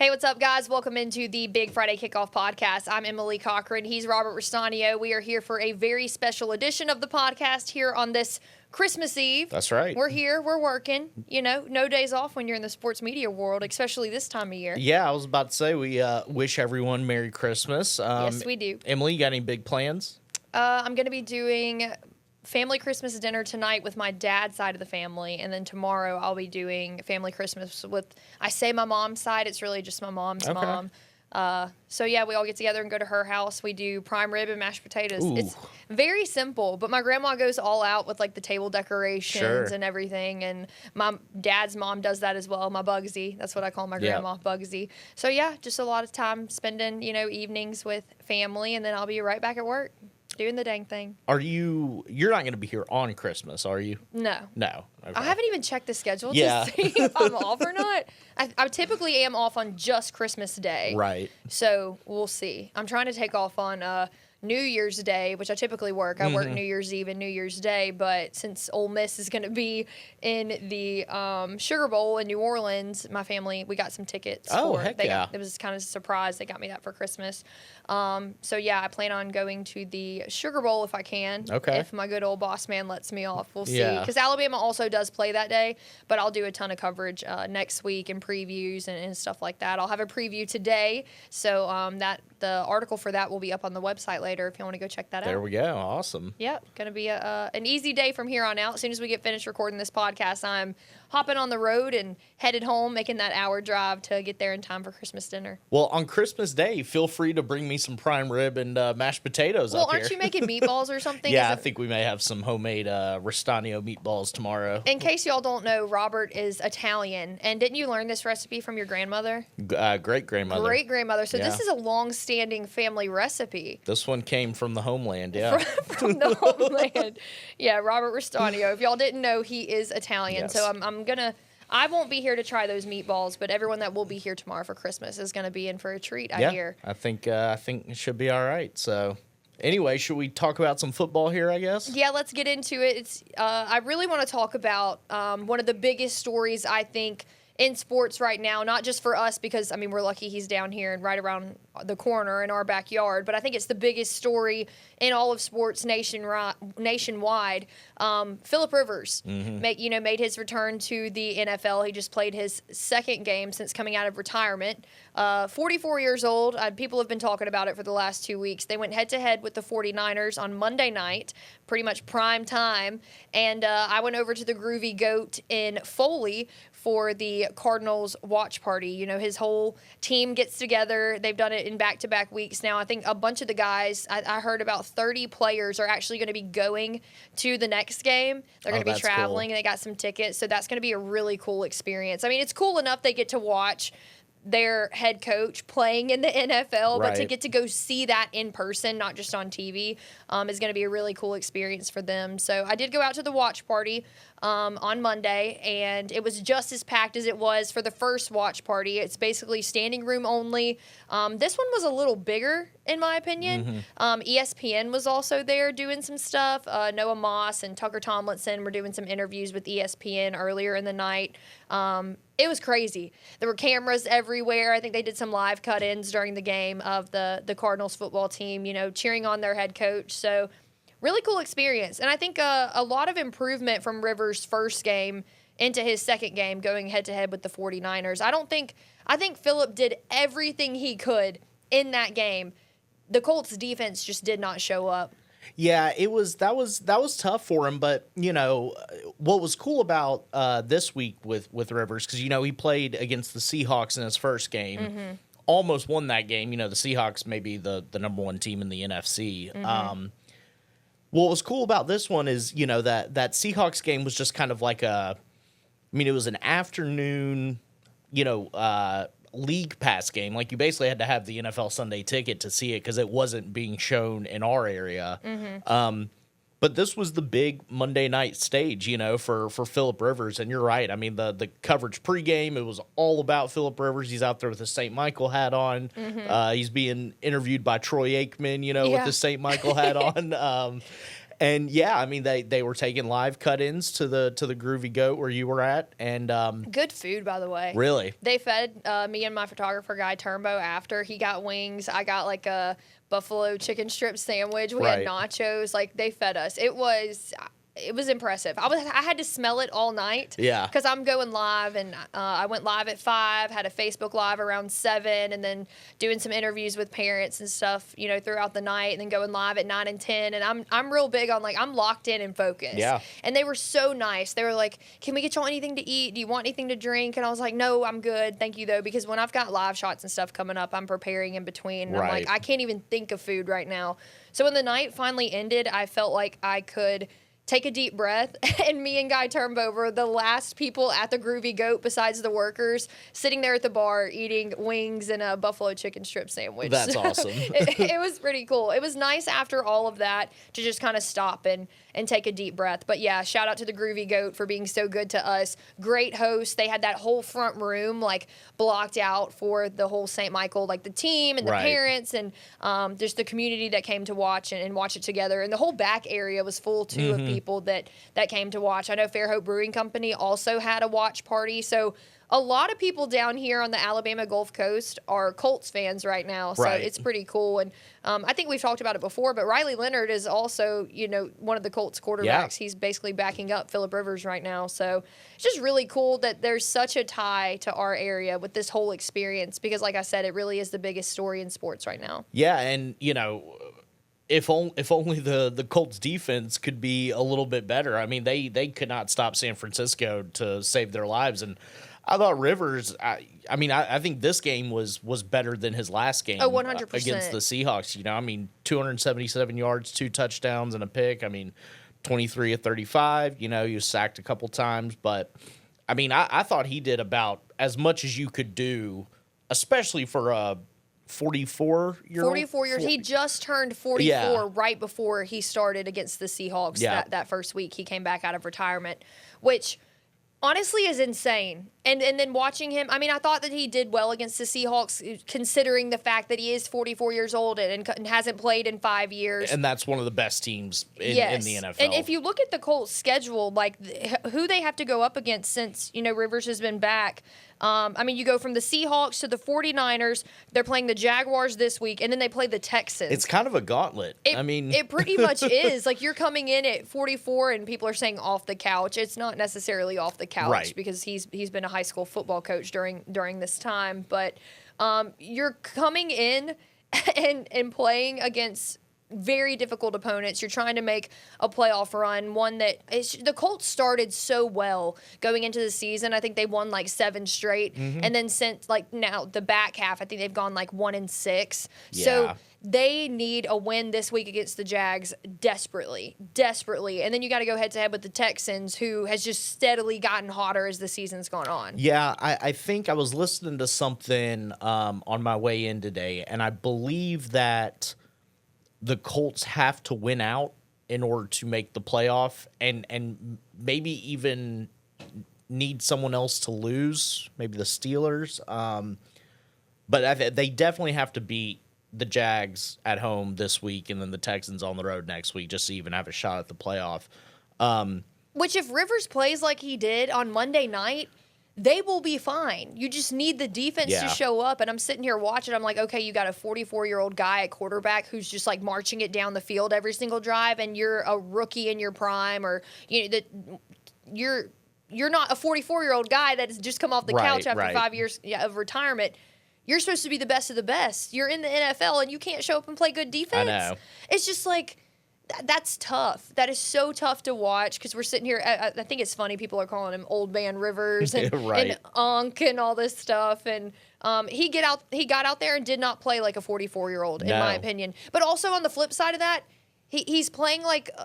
Hey, what's up, guys? Welcome into the Big Friday Kickoff Podcast. I'm Emily Cochran. He's Robert Ristaneo. We are here for a very special edition of the podcast here on this Christmas Eve. That's right. We're here. We're working. You know, no days off when you're in the sports media world, especially this time of year. Yeah, I was about to say we wish everyone Merry Christmas. Yes, we do. Emily, you got any big plans? I'm going to be doing family Christmas dinner tonight with my dad's side of the family, and then tomorrow I'll be doing family Christmas with, I say my mom's side, it's really just my mom's mom. So yeah, we all get together and go to her house. We do prime rib and mashed potatoes. Ooh. It's very simple, but my grandma goes all out with like the table decorations Sure. and everything, and my dad's mom does that as well. My Bugsy, that's what I call my grandma, Bugsy. So yeah, just a lot of time spending, evenings with family, and then I'll be right back at work. Doing the dang thing. You're not going to be here on Christmas, are you? No. No. Okay. I haven't even checked the schedule Yeah. to see if I'm off or not. I typically am off on just Christmas Day. Right. So we'll see. I'm trying to take off on New Year's Day, which I typically work. I work New Year's Eve and New Year's Day, but since Ole Miss is going to be in the Sugar Bowl in New Orleans, my family, we got some tickets. Oh, heck yeah. It was kind of a surprise. They got me that for Christmas. So, yeah, I plan on going to the Sugar Bowl if I can. Okay. If my good old boss man lets me off. We'll see. Yeah. Because Alabama also does play that day, but I'll do a ton of coverage next week and previews and stuff like that. I'll have a preview today, so the article for that will be up on the website later if you want to go check that out. There we go. Awesome. Yep, going to be an easy day from here on out. As soon as we get finished recording this podcast, I'm hopping on the road and headed home, making that hour drive to get there in time for Christmas dinner. Well, on Christmas Day, feel free to bring me some prime rib and mashed potatoes Well, up here. aren't you making meatballs or something? Yeah, I think we may have some homemade Ristaneo meatballs tomorrow. In case y'all don't know, Robert is Italian. And didn't you learn this recipe from your grandmother? Great-grandmother. Great-grandmother. So Yeah. this is a long-standing family recipe. This one came from the homeland, yeah. From the homeland. Yeah, Robert Ristaneo. If y'all didn't know, he is Italian. Yes. So I won't be here to try those meatballs, but everyone that will be here tomorrow for Christmas is going to be in for a treat, I hear. I think it should be all right. So anyway, should we talk about some football here, I guess? Yeah, let's get into it. I really want to talk about one of the biggest stories, I think, in sports right now, not just for us because, we're lucky he's down here and right around the corner in our backyard, but I think it's the biggest story in all of sports nationwide. Phillip Rivers made his return to the NFL. He just played his second game since coming out of retirement. 44 years old. People have been talking about it for the last 2 weeks. They went head-to-head with the 49ers on Monday night, pretty much prime time, and I went over to the Groovy Goat in Foley for the Cardinals watch party. His whole team gets together. They've done it in back-to-back weeks now. I think a bunch of the guys, I heard about 30 players are actually going to be going to the next game. They're going to be traveling, cool. and they got some tickets, so that's going to be a really cool experience. It's cool enough they get to watch their head coach playing in the NFL, but to Right. get to go see that in person, not just on TV, is going to be a really cool experience for them. So I did go out to the watch party on Monday, and it was just as packed as it was for the first watch party. It's basically standing room only. This one was a little bigger, in my opinion. ESPN was also there doing some stuff. Noah Moss and Tucker Tomlinson were doing some interviews with ESPN earlier in the night. It was crazy. There were cameras everywhere. I think they did some live cut-ins during the game of the Cardinals football team, cheering on their head coach. So really cool experience. And I think a lot of improvement from Rivers' first game into his second game going head-to-head with the 49ers. I think Phillip did everything he could in that game. The Colts defense just did not show up. Yeah, that was tough for him, but what was cool about this week with Rivers, because he played against the Seahawks in his first game, almost won that game. The Seahawks may be the number one team in the NFC. What was cool about this one is that Seahawks game was just kind of like it was an afternoon, league pass game. Like, you basically had to have the NFL Sunday ticket to see it because it wasn't being shown in our area. But this was the big Monday night stage, for Phillip Rivers. And you're right. The coverage pregame, it was all about Phillip Rivers. He's out there with his St. Michael hat on. He's being interviewed by Troy Aikman, with his St. Michael hat on. And yeah, I mean they were taking live cut-ins to the Groovy Goat where you were at, and good food, by the way. Really, they fed me and my photographer guy Turnbow after. He got wings. I got like a buffalo chicken strip sandwich. We had nachos. Like they fed us. It was impressive. I had to smell it all night. Yeah. Because I'm going live, and I went live at 5, had a Facebook Live around 7, and then doing some interviews with parents and stuff, throughout the night, and then going live at 9 and 10. And I'm real big on, I'm locked in and focused. Yeah. And they were so nice. They were like, can we get y'all anything to eat? Do you want anything to drink? And I was like, no, I'm good. Thank you, though. Because when I've got live shots and stuff coming up, I'm preparing in between. And I'm like, I can't even think of food right now. So when the night finally ended, I felt like I could take a deep breath, and me and Guy Turnbow were the last people at the Groovy Goat besides the workers, sitting there at the bar eating wings and a buffalo chicken strip sandwich. That's awesome. It was pretty cool. It was nice after all of that to just kind of stop and take a deep breath. But yeah, shout out to the Groovy Goat for being so good to us. Great host. They had that whole front room blocked out for the whole St. Michael, the team and the parents and just the community that came to watch and watch it together. And the whole back area was full too of people that came to watch. I know Fairhope Brewing Company also had a watch party. So a lot of people down here on the Alabama Gulf Coast are Colts fans right now. So it's pretty cool. And I think we've talked about it before, but Riley Leonard is also, one of the Colts quarterbacks. Yeah. He's basically backing up Phillip Rivers right now. So it's just really cool that there's such a tie to our area with this whole experience because, like I said, it really is the biggest story in sports right now. Yeah, and, if only the Colts defense could be a little bit better. I mean, they could not stop San Francisco to save their lives. And I thought Rivers, I think this game was better than his last game. 100%. Against the Seahawks. 277 yards, 2 touchdowns, and a pick. 23 of 35. He was sacked a couple times. But, I thought he did about as much as you could do, especially for a 44-year-old? 44 years. He just turned 44 right before he started against the Seahawks that first week. He came back out of retirement, which honestly is insane. And then watching him, I thought that he did well against the Seahawks, considering the fact that he is 44 years old and hasn't played in 5 years. And that's one of the best teams in the NFL. And if you look at the Colts' schedule, who they have to go up against since, Rivers has been back, you go from the Seahawks to the 49ers. They're playing the Jaguars this week, and then they play the Texans. It's kind of a gauntlet. It pretty much is. You're coming in at 44, and people are saying off the couch. It's not necessarily off the couch because he's been a high school football coach during this time. But you're coming in and playing against very difficult opponents. You're trying to make a playoff run, one that the Colts started so well going into the season. I think they won 7 straight, and then since now the back half, I think they've gone 1-6. Yeah. So they need a win this week against the Jags desperately, and then you got to go head to head with the Texans, who has just steadily gotten hotter as the season's gone on. Yeah, I think I was listening to something on my way in today, and I believe that the Colts have to win out in order to make the playoff and maybe even need someone else to lose, maybe the Steelers. But they definitely have to beat the Jags at home this week and then the Texans on the road next week just to even have a shot at the playoff. Which if Rivers plays like he did on Monday night, they will be fine. You just need the defense to show up. And I'm sitting here watching. I'm like, okay, you got a 44-year-old guy at quarterback who's just marching it down the field every single drive, and you're a rookie in your prime, or you're not a 44-year-old guy that has just come off the couch after 5 years of retirement. You're supposed to be the best of the best. You're in the NFL, and you can't show up and play good defense. I know. It's just that's tough. That is so tough to watch because we're sitting here. I think it's funny. People are calling him Old Man Rivers and Unk and all this stuff. And he got out there and did not play like a 44-year-old, in my opinion. But also on the flip side of that, he's playing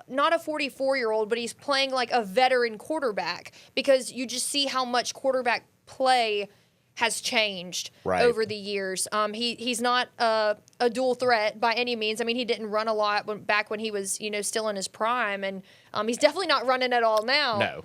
not a 44-year-old, but he's playing like a veteran quarterback because you just see how much quarterback play has changed over the years. He's not a dual threat by any means. He didn't run a lot back when he was, still in his prime, and he's definitely not running at all now. No.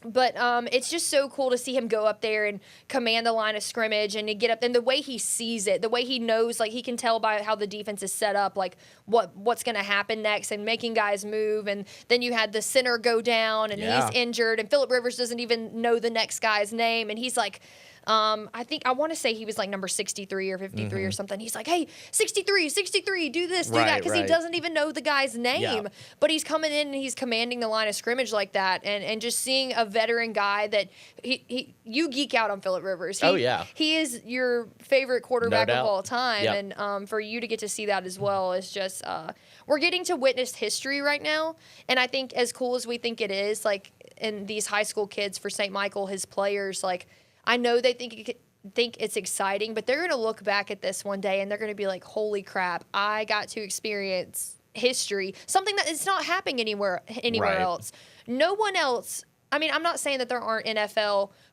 But it's just so cool to see him go up there and command the line of scrimmage and to get up. And the way he sees it, the way he knows, like he can tell by how the defense is set up, like what's going to happen next and making guys move. And then you had the center go down and he's injured. And Phillip Rivers doesn't even know the next guy's name. And he's like, I want to say he was like number 63 or 53 or something. He's like, hey, 63, do this, do that, because he doesn't even know the guy's name. Yeah. But he's coming in and he's commanding the line of scrimmage like that. And just seeing a veteran guy that you geek out on Phillip Rivers. He is your favorite quarterback of all time. Yep. And for you to get to see that as well is just, we're getting to witness history right now. And I think as cool as we think it is, like, in these high school kids for St. Michael, his players, like, I know they think it's exciting, but they're going to look back at this one day and they're going to be like, holy crap, I got to experience history, something that is not happening anywhere else. No one else. I mean, I'm not saying that there aren't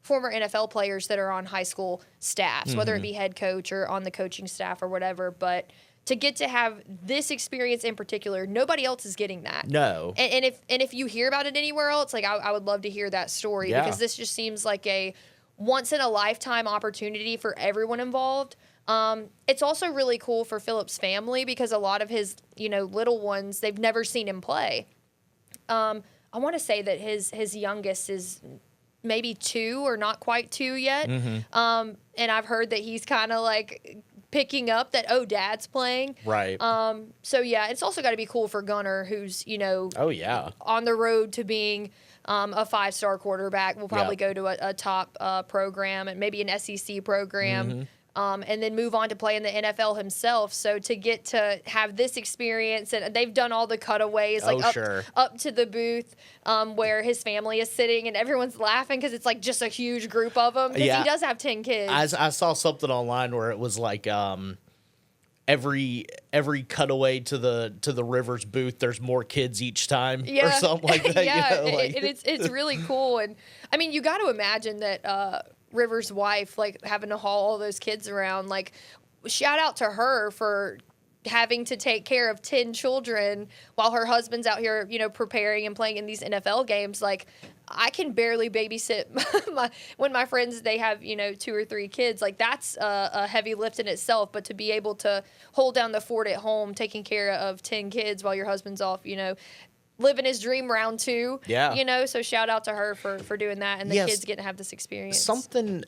former NFL players that are on high school staffs, whether it be head coach or on the coaching staff or whatever, but to get to have this experience in particular, nobody else is getting that. No. And if you hear about it anywhere else, like I would love to hear that story because this just seems like a once-in-a-lifetime opportunity for everyone involved. It's also really cool for Phillip's family because a lot of his, little ones, they've never seen him play. I want to say that his youngest is maybe 2 or not quite 2 yet. And I've heard that he's kind of like picking up that, dad's playing. Right. So, yeah, it's also got to be cool for Gunner, who's, on the road to being a 5-star quarterback. Will probably go to a top program and maybe an SEC program. And then move on to play in the NFL himself. So to get to have this experience, and they've done all the cutaways, like up to the booth where his family is sitting and everyone's laughing because it's like just a huge group of them. Because he does have 10 kids. I saw something online where it was like every cutaway to the Rivers booth, there's more kids each time or something like that. It's really cool. And I mean, you got to imagine that Rivers' wife, like, having to haul all those kids around, like, shout out to her for having to take care of 10 children while her husband's out here, preparing and playing in these NFL games. Like, I can barely babysit when my friends, they have, 2 or 3 kids. Like, that's a heavy lift in itself. But to be able to hold down the fort at home, taking care of 10 kids while your husband's off, living his dream round 2. Yeah. So shout out to her for doing that and the kids getting to have this experience. Something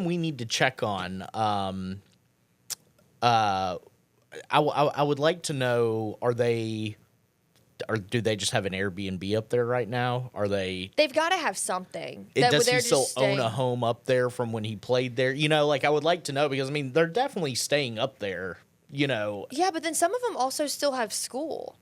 we need to check on. I would like to know, do they just have an Airbnb up there right now? They've got to have something. Does he still own a home up there from when he played there? I would like to know because, I mean, they're definitely staying up there, Yeah, but then some of them also still have school.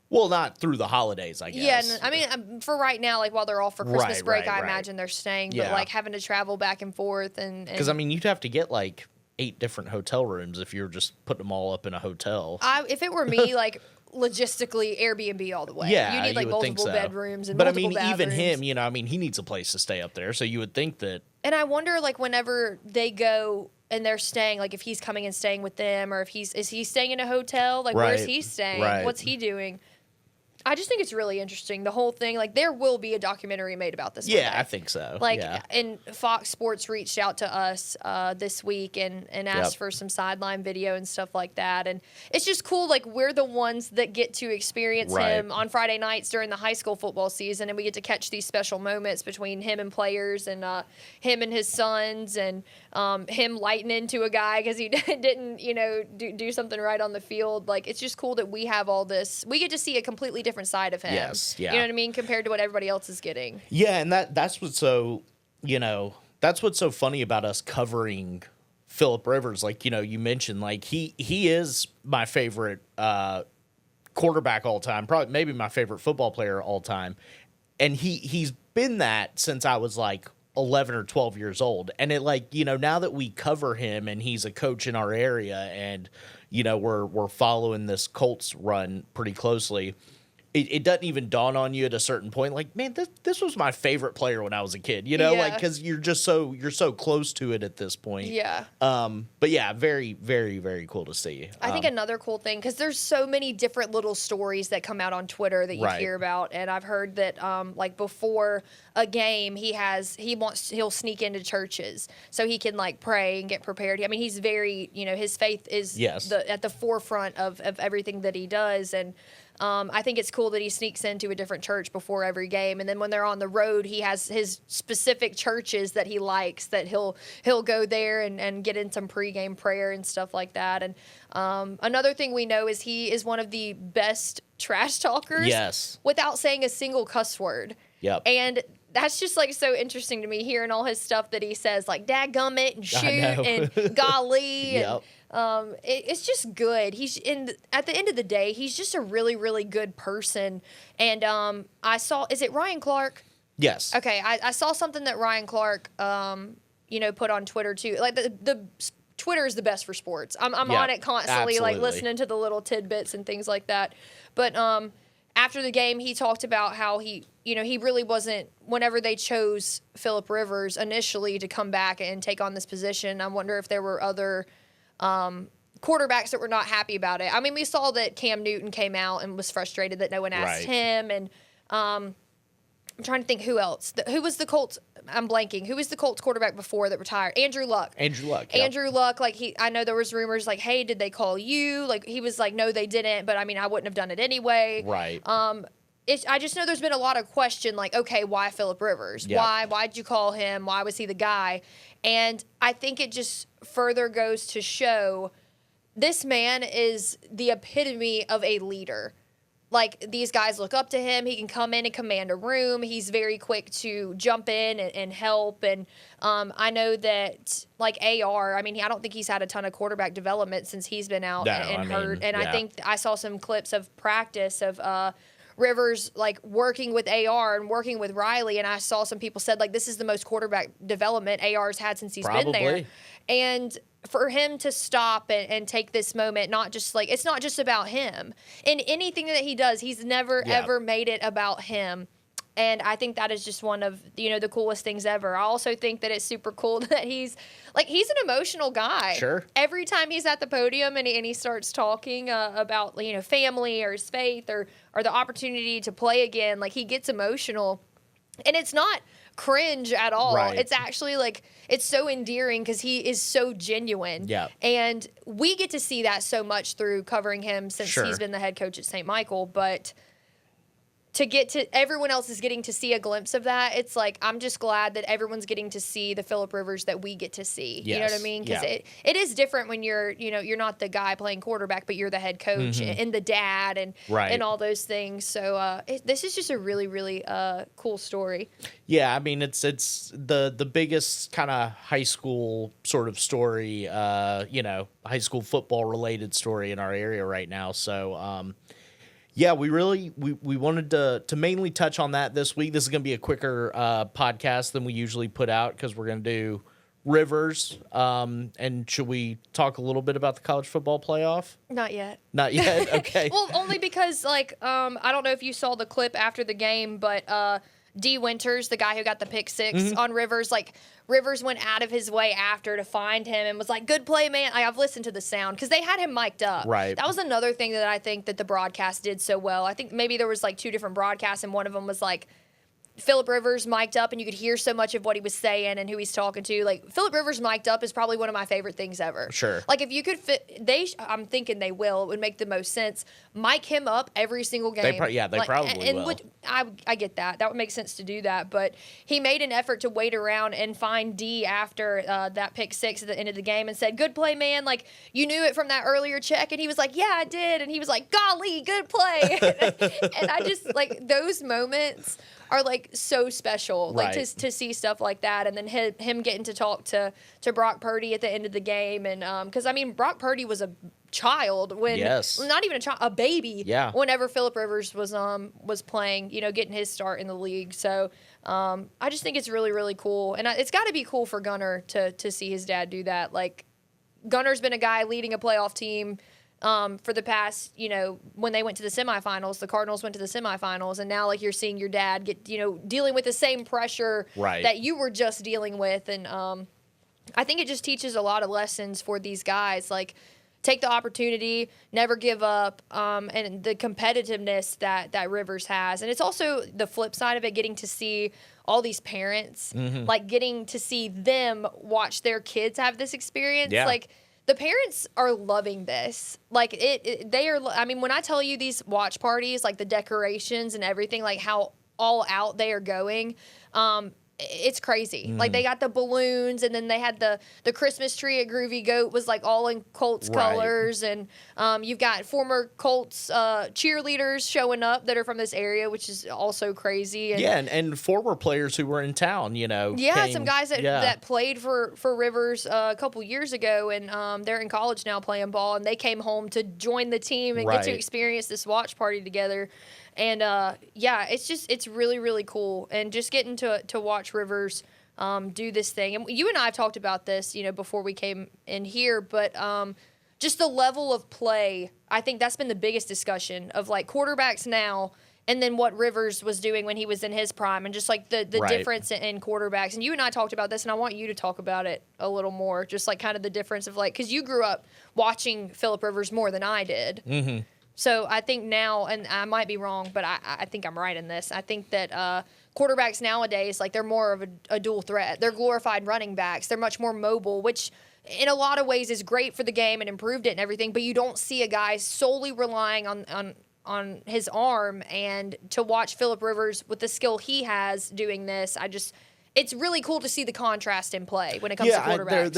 Well, not through the holidays, I guess. Yeah, I mean, for right now, like, while they're off for Christmas break, I imagine they're staying. But, like, having to travel back and forth and... Because, I mean, you'd have to get, like, 8 different hotel rooms if you're just putting them all up in a hotel. If it were me, like, logistically, Airbnb all the way. Yeah, you need, like, multiple bedrooms and multiple bathrooms. But, I mean, even him, he needs a place to stay up there. So you would think that... And I wonder, like, whenever they go... And they're staying, like, if he's coming and staying with them, or if is he staying in a hotel? Like, where's he staying? What's he doing? I just think it's really interesting, the whole thing. Like, there will be a documentary made about this. Yeah, I think so. Like, and Fox Sports reached out to us this week and asked for some sideline video and stuff like that. And it's just cool. Like, we're the ones that get to experience him on Friday nights during the high school football season, and we get to catch these special moments between him and players and him and his sons and him lighting into a guy because he didn't, do something right on the field. Like, it's just cool that we have all this. We get to see a completely different side of him. Yes, yeah. You know what I mean? Compared to what everybody else is getting. Yeah, and that's what's so, that's what's so funny about us covering Phillip Rivers. Like, you mentioned, like, he is my favorite quarterback all time, probably maybe my favorite football player all time. And he's been that since I was like 11 or 12 years old. And it, like, now that we cover him and he's a coach in our area and, we're following this Colts run pretty closely, it doesn't even dawn on you at a certain point. Like, man, this was my favorite player when I was a kid, you know, like, because you're so close to it at this point. Yeah. But yeah, very, very, very cool to see. I think another cool thing, because there's so many different little stories that come out on Twitter that you hear about, and I've heard that like before a game, he'll sneak into churches so he can like pray and get prepared. I mean, he's very, his faith is at the forefront of everything that he does, and I think it's cool that he sneaks into a different church before every game, and then when they're on the road, he has his specific churches that he likes, that he'll go there and get in some pregame prayer and stuff like that. And another thing we know is he is one of the best trash talkers, without saying a single cuss word. Yep. And that's just like so interesting to me, hearing all his stuff that he says, like dadgummit and shoot and golly. Yep. And it's just good. At the end of the day, he's just a really, really good person. And I saw, is it Ryan Clark? Yes. Okay, I saw something that Ryan Clark, put on Twitter too. Like the Twitter is the best for sports. I'm on it constantly, like listening to the little tidbits and things like that. But after the game, he talked about how he really wasn't, whenever they chose Phillip Rivers initially to come back and take on this position, I wonder if there were other quarterbacks that were not happy about it. I mean, we saw that Cam Newton came out and was frustrated that no one asked him, and I'm trying to think who else. Who was the Colts? I'm blanking. Who was the Colts quarterback before that retired? Andrew Luck. Andrew Luck, like I know there was rumors like, hey, did they call you? Like he was like, no, they didn't, but I mean, I wouldn't have done it anyway. Right. I just know there's been a lot of question, like, okay, why Phillip Rivers? Yep. Why'd you call him? Why was he the guy? And I think it just further goes to show this man is the epitome of a leader. Like, these guys look up to him. He can come in and command a room. He's very quick to jump in and help. And I know that, like, AR, I mean, I don't think he's had a ton of quarterback development since he's been out and hurt. And I think I saw some clips of practice of Rivers, like, working with AR and working with Riley. And I saw some people said, like, this is the most quarterback development AR's had since he's been there. And for him to stop and take this moment, not just like, it's not just about him. In anything that he does, he's never, ever made it about him. And I think that is just one of, the coolest things ever. I also think that it's super cool that he's an emotional guy. Sure. Every time he's at the podium and he starts talking about, family or his faith or the opportunity to play again, like, he gets emotional. And it's not cringe at all. Right. It's actually like, it's so endearing because he is so genuine. Yeah. And we get to see that so much through covering him since he's been the head coach at St. Michael. But to get to, everyone else is getting to see a glimpse of that. It's like, I'm just glad that everyone's getting to see the Phillip Rivers that we get to see. You know what I mean? Because it is different when you're, you're not the guy playing quarterback, but you're the head coach and the dad and all those things. So this is just a really, really cool story. Yeah, I mean, it's the biggest kind of high school sort of story, high school football related story in our area right now. So, yeah, we wanted to mainly touch on that this week. This is going to be a quicker podcast than we usually put out because we're going to do Rivers. And should we talk a little bit about the college football playoff? Not yet. Not yet? Okay. Well, only because, like, I don't know if you saw the clip after the game, but D. Winters, the guy who got the pick six on Rivers, like, Rivers went out of his way after to find him and was like, good play, man. I've listened to the sound because they had him mic'd up. Right. That was another thing that I think that the broadcast did so well. I think maybe there was like two different broadcasts and one of them was like Phillip Rivers mic'd up and you could hear so much of what he was saying and who he's talking to. Like, Phillip Rivers mic'd up is probably one of my favorite things ever. Sure. Like, if you could I'm thinking they will. It would make the most sense. Mic him up every single game. They probably will. I get that. That would make sense to do that. But he made an effort to wait around and find D after that pick six at the end of the game and said, good play, man. Like, you knew it from that earlier check. And he was like, yeah, I did. And he was like, golly, good play. And I just, like, those moments are, like, so special, like, to see stuff like that. And then him getting to talk to Brock Purdy at the end of the game. And because, I mean, Brock Purdy was a child when not even a child, a baby whenever Phillip Rivers was playing, getting his start in the league. So I just think it's really, really cool. And it's got to be cool for Gunner to see his dad do that. Like, Gunner's been a guy leading a playoff team for the past, when they went to the semifinals, the Cardinals went to the semifinals, and now like you're seeing your dad get, dealing with the same pressure that you were just dealing with. And I think it just teaches a lot of lessons for these guys, like take the opportunity, never give up, and the competitiveness that Rivers has. And it's also the flip side of it, getting to see all these parents, like getting to see them watch their kids have this experience. Yeah. Like the parents are loving this. Like they are. I mean, when I tell you these watch parties, like the decorations and everything, like how all out they are going, it's crazy. Like they got the balloons, and then they had the Christmas tree at Groovy Goat was like all in Colts colors, and you've got former Colts cheerleaders showing up that are from this area, which is also crazy. And, and former players who were in town, some guys that played for Rivers a couple years ago, and they're in college now playing ball, and they came home to join the team and get to experience this watch party together. And, it's really, really cool. And just getting to watch Rivers do this thing. And you and I have talked about this, before we came in here. But just the level of play, I think that's been the biggest discussion of, like, quarterbacks now and then what Rivers was doing when he was in his prime, and just, like, the difference in quarterbacks. And you and I talked about this, and I want you to talk about it a little more, just, like, kind of the difference of, like, because you grew up watching Phillip Rivers more than I did. Mm-hmm. So I think now, and I might be wrong, but I think I'm right in this. I think that quarterbacks nowadays, like, they're more of a dual threat. They're glorified running backs. They're much more mobile, which in a lot of ways is great for the game and improved it and everything. But you don't see a guy solely relying on his arm. And to watch Phillip Rivers with the skill he has doing this, it's really cool to see the contrast in play when it comes to quarterbacks.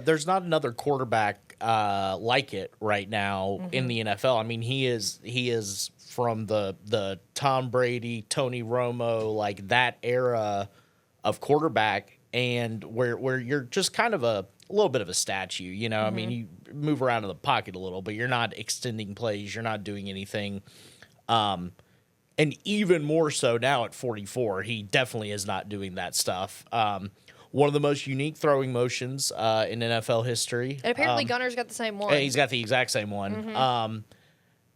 There's not another quarterback like it right now in the NFL. I mean, he is from the Tom Brady, Tony Romo, like that era of quarterback, and where you're just kind of a little bit of a statue. I mean, you move around in the pocket a little, but you're not extending plays. You're not doing anything. And even more so now at 44, he definitely is not doing that stuff. One of the most unique throwing motions in NFL history. And apparently Gunner's got the same one. He's got the exact same one.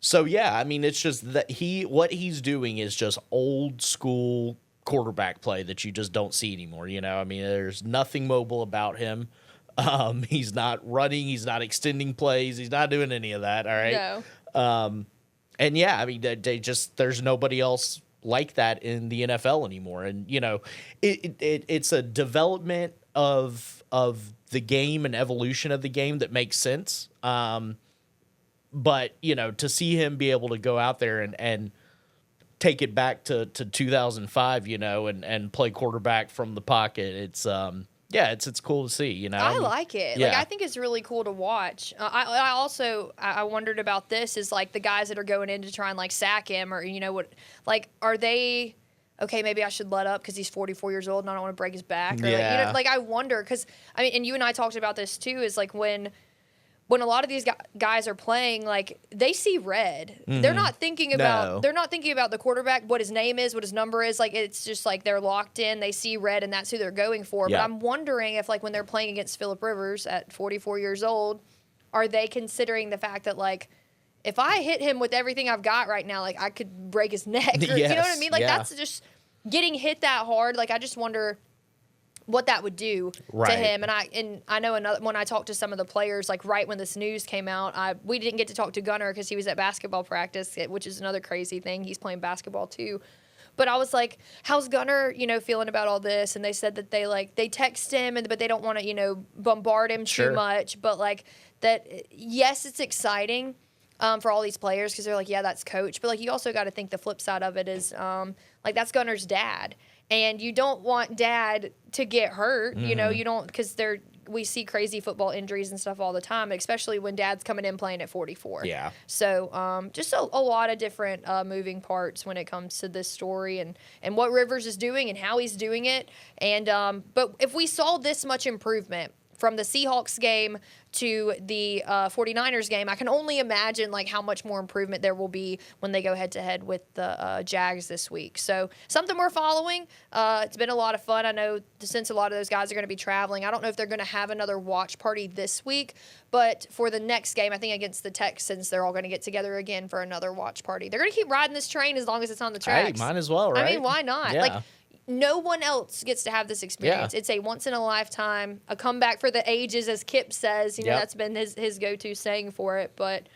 So, yeah, I mean, it's just that what he's doing is just old school quarterback play that you just don't see anymore. I mean, there's nothing mobile about him. He's not running. He's not extending plays. He's not doing any of that. All right. No. And yeah, I mean, there's nobody else like that in the NFL anymore. And it's a development of the game and evolution of the game that makes sense. But to see him be able to go out there and take it back to 2005, and play quarterback from the pocket, it's cool to see, I like it. Yeah. Like, I think it's really cool to watch. I also wondered about this, is like the guys that are going in to try and like sack him, or are they okay? Maybe I should let up because he's 44 years old and I don't want to break his back. Or I wonder, because I mean, and you and I talked about this too, is like when a lot of these guys are playing, like, they see red. Mm-hmm. They're not thinking about the quarterback, what his name is, what his number is. Like, it's just like they're locked in. They see red, and that's who they're going for. Yeah. But I'm wondering if, like, when they're playing against Phillip Rivers at 44 years old, are they considering the fact that, like, if I hit him with everything I've got right now, like, I could break his neck. Or, you know what I mean? Like, that's just getting hit that hard. Like, I just wonder what that would do to him. And I know when I talked to some of the players, like right when this news came out, we didn't get to talk to Gunner because he was at basketball practice, which is another crazy thing. He's playing basketball too. But I was like, how's Gunner, feeling about all this? And they said that they text him, but they don't want to, bombard him too much. But like that, yes, it's exciting for all these players because they're like, yeah, that's coach. But like, you also got to think the flip side of it is like that's Gunner's dad. And you don't want dad to get hurt, Mm-hmm. you don't, because we see crazy football injuries and stuff all the time, especially when dad's coming in playing at 44. Yeah. So just a lot of different moving parts when it comes to this story and what Rivers is doing and how he's doing it. And but if we saw this much improvement from the Seahawks game to the 49ers game, I can only imagine like how much more improvement there will be when they go head to head with the Jags this week. So something we're following. It's been a lot of fun. I know since a lot of those guys are going to be traveling, I don't know if they're going to have another watch party this week, but for the next game, I think against the Texans, they're all going to get together again for another watch party. They're going to keep riding this train as long as it's on the tracks. Hey, might as well, right? I mean, why not? Yeah. Like, no one else gets to have this experience. Yeah. It's a once-in-a-lifetime, a comeback for the ages, as Kip says. You know, that's been his go-to saying for it. But,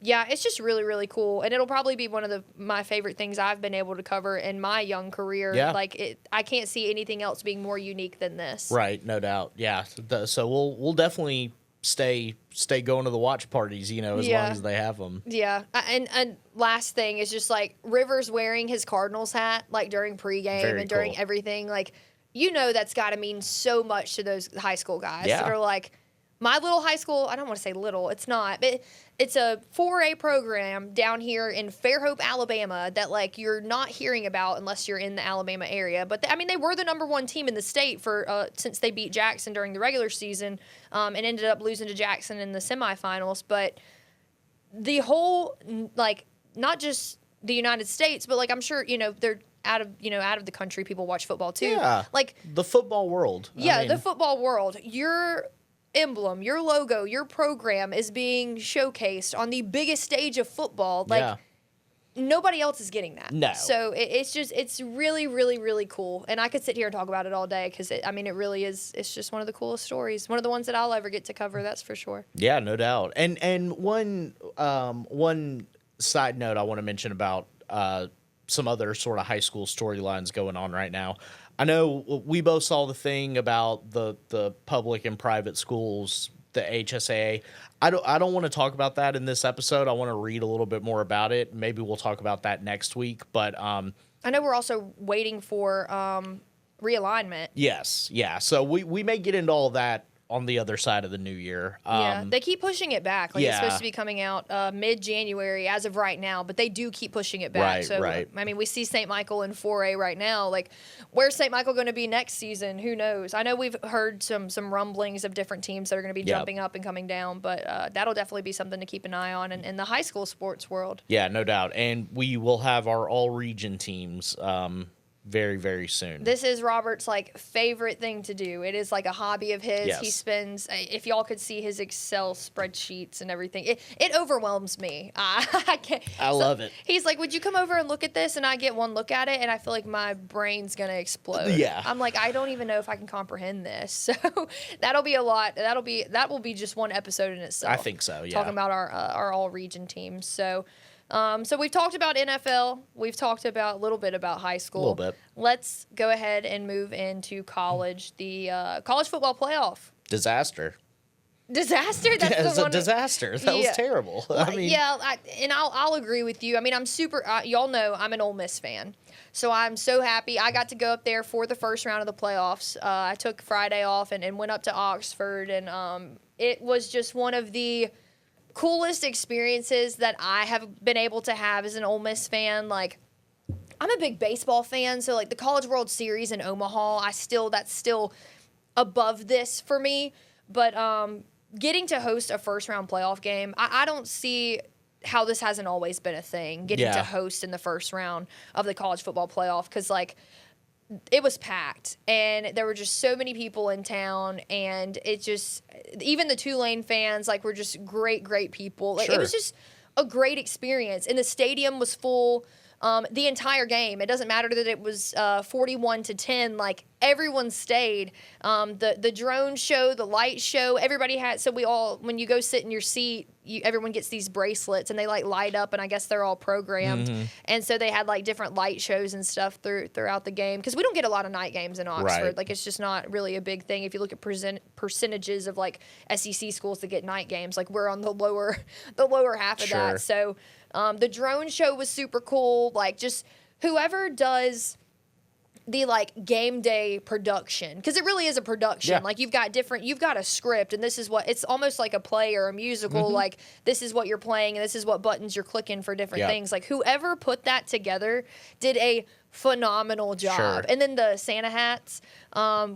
yeah, it's just really, really cool. And it'll probably be one of my favorite things I've been able to cover in my young career. Yeah. Like, I can't see anything else being more unique than this. Right, no doubt. Yeah, so we'll definitely stay going to the watch parties, you know, as long as they have them. Yeah, and last thing is just like Rivers wearing his Cardinals hat like during pregame Very and during cool. everything. Like, you know, that's got to mean so much to those high school guys that are like, my little high school, I don't want to say little, it's not, but it's a 4A program down here in Fairhope, Alabama that, like, you're not hearing about unless you're in the Alabama area. But, I mean, they were the number one team in the state for since they beat Jackson during the regular season and ended up losing to Jackson in the semifinals. But the whole, like, not just the United States, but, like, I'm sure, you know, they're out of the country, people watch football, too. Yeah, like the football world. Yeah, I mean, the football world. Your emblem, your logo, your program is being showcased on the biggest stage of football. Like, nobody else is getting that. No. So it's really, really, really cool. And I could sit here and talk about it all day because, it really is. It's just one of the coolest stories. One of the ones that I'll ever get to cover, that's for sure. Yeah, no doubt. And one side note I want to mention about some other sort of high school storylines going on right now. I know we both saw the thing about the public and private schools, the HSAA. I don't want to talk about that in this episode. I want to read a little bit more about it. Maybe we'll talk about that next week. But I know we're also waiting for realignment. Yes, yeah. So we may get into all that on the other side of the new year. Yeah, they keep pushing it back. Like, it's yeah. supposed to be coming out mid-January as of right now, but they do keep pushing it back. Right, so, right. I mean, we see St. Michael in 4A right now. Like, where's St. Michael going to be next season? Who knows? I know we've heard some rumblings of different teams that are going to be jumping up and coming down, but that'll definitely be something to keep an eye on in the high school sports world. Yeah, no doubt. And we will have our all-region teams very, very soon. This is Robert's, like, favorite thing to do. It is like a hobby of his. Yes. He spends, if y'all could see his Excel spreadsheets and everything, it overwhelms me. I can't. I love it. He's like, would you come over and look at this? And I get one look at it, and I feel like my brain's going to explode. Yeah. I'm like, I don't even know if I can comprehend this. So that'll be a lot. That will be just one episode in itself. I think so, yeah. Talking about our all-region teams. So we've talked about NFL. We've talked about a little bit about high school. A little bit. Let's go ahead and move into college. The college football playoff. Disaster. Disaster? That's It's the a one. disaster. That was terrible. I mean, yeah, I'll agree with you. I mean, I'm super. Y'all know I'm an Ole Miss fan, so I'm so happy I got to go up there for the first round of the playoffs. I took Friday off and went up to Oxford, and it was just one of the coolest experiences that I have been able to have as an Ole Miss fan. Like, I'm a big baseball fan, so like the College World Series in Omaha, that's still above this for me. But getting to host a first round playoff game, I don't see how this hasn't always been a thing. Getting to host in the first round of the college football playoff, because like, it was packed, and there were just so many people in town, and it just, even the Tulane fans, like, were just great people. Like, It was just a great experience, and the stadium was full the entire game. It doesn't matter that it was 41-10. Like, everyone stayed. The drone show, the light show, everybody had. So we all, when you go sit in your seat, everyone gets these bracelets, and they like light up, and I guess they're all programmed. Mm-hmm. And so they had like different light shows and stuff throughout the game, because we don't get a lot of night games in Oxford. Right. Like, it's just not really a big thing. If you look at percentages of like SEC schools that get night games, like, we're on the lower half of that. So the drone show was super cool. Like, just whoever does like game day production, because it really is a production. Yeah. Like you've got a script, and this is what it's almost like a play or a musical. Like this is what you're playing, and this is what buttons you're clicking for different things. Like whoever put that together did a phenomenal job. Sure. And then the Santa hats,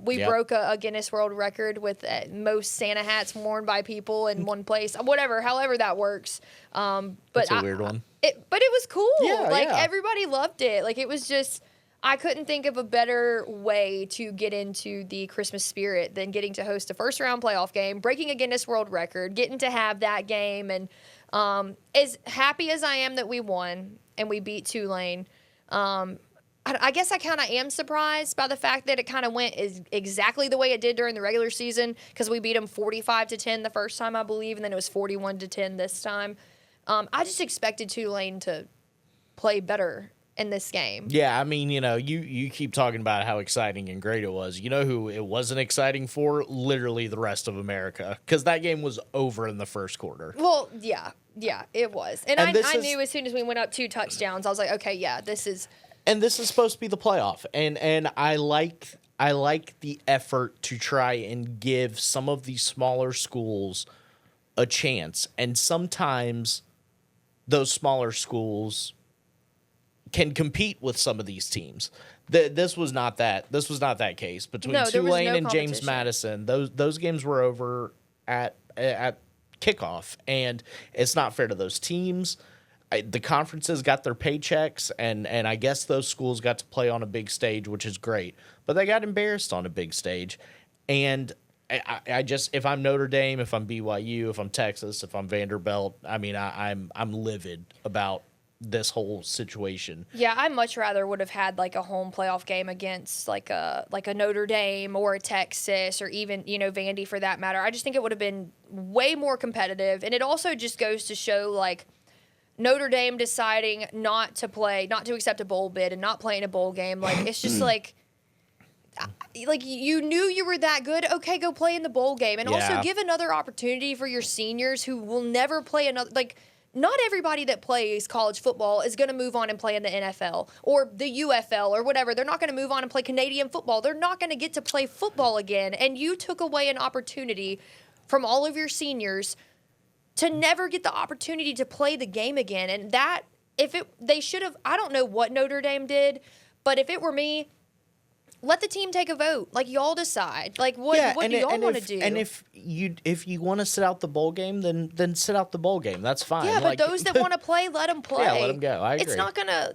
we broke a Guinness World Record with most Santa hats worn by people in one place. However that works. But That's a weird one. But it was cool. Yeah, everybody loved it. Like it was just. I couldn't think of a better way to get into the Christmas spirit than getting to host a first-round playoff game, breaking a Guinness World Record, getting to have that game. And as happy as I am that we won and we beat Tulane, I guess I kind of am surprised by the fact that it kind of went exactly the way it did during the regular season, because we beat them 45-10 the first time, I believe, and then it was 41-10 this time. I just expected Tulane to play better in this game. Yeah, I mean, you keep talking about how exciting and great it was. You know who it wasn't exciting for? Literally the rest of America, because that game was over in the first quarter. Well, yeah, it was. And I knew as soon as we went up 2 touchdowns, I was like, okay, yeah, this is... And this is supposed to be the playoff. And I like the effort to try and give some of these smaller schools a chance. And sometimes those smaller schools can compete with some of these teams. This was not that case between Tulane and James Madison. Those games were over at kickoff, and it's not fair to those teams. The conferences got their paychecks, and I guess those schools got to play on a big stage, which is great. But they got embarrassed on a big stage, and I just, if I'm Notre Dame, if I'm BYU, if I'm Texas, if I'm Vanderbilt, I mean, I'm livid about this whole situation. Yeah, I much rather would have had like a home playoff game against like a Notre Dame or a Texas, or even, Vandy for that matter. I just think it would have been way more competitive. And it also just goes to show like Notre Dame deciding not to accept a bowl bid and not playing a bowl game. Like it's just like you knew you were that good. Okay, go play in the bowl game. And also give another opportunity for your seniors who will never play another, like, not everybody that plays college football is going to move on and play in the NFL or the UFL or whatever. They're not going to move on and play Canadian football. They're not going to get to play football again. And you took away an opportunity from all of your seniors to never get the opportunity to play the game again. And that, they should have, I don't know what Notre Dame did, but if it were me, let the team take a vote. Like, y'all decide. Like, what do y'all want to do? And if you want to sit out the bowl game, then sit out the bowl game. That's fine. Yeah, but those that want to play, let them play. Yeah, let them go. I agree. It's not gonna.